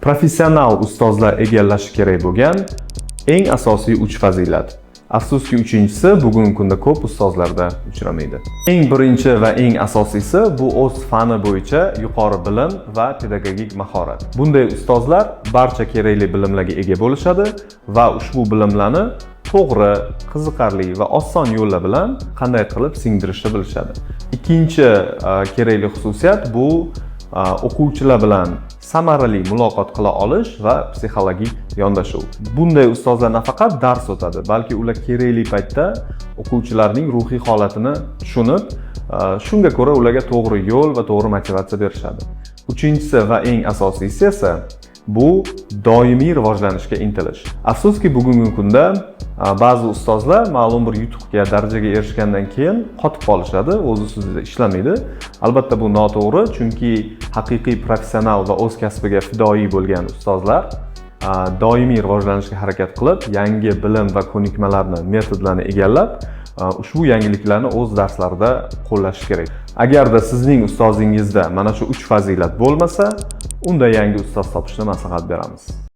Professional ustozlar egallashi kerak bo'lgan eng asosiy 3 fazilat. Afsuski uchinchisi bugungi kunda ko'p ustozlarda uchramaydi. Eng birinchi va eng asosiysi bu o'z fani bo'yicha yuqori bilim va pedagogik mahorat. Bunday ustozlar barcha kerakli bilimlarga ega bo'lishadi va ushbu bilimlarni to'g'ri, qiziqarli va oson yo'llar bilan qanday qilib singdirishni bilishadi. Ikkinchi kerakli xususiyat bu o'quvchilar bilan samarali muloqot qila olish va psixologik yondashuv. Bunday ustozlar nafaqat dars o'tadi, balki ular kerakli paytda o'quvchilarning ruhiy holatini tushunib, shunga ko'ra ularga to'g'ri yo'l va to'g'ri motivatsiya berishadi. Uchinchisi va eng asosiysi esa bu doimiy rivojlanishga intilish. Afsuski bugungi kunda ba'zi ustozlar ma'lum bir yutuqqa, darajaga erishgandan keyin qotib qolishadi, o'z ustida ishlamaydi. Albatta bu noto'g'ri, chunki haqiqiy professional va o'z kasbiga fidoyi bo'lgan ustozlar doimiy rivojlanishga harakat qilib, yangi bilim va ko'nikmalarni, metodlarni egallab, ushbu yangiliklarni o'z darslarida qo'llash kerak. Agarda sizning ustozingizda mana shu 3 fazilat bo'lmasa, unda yangi ustoz topishni maslahat beramiz.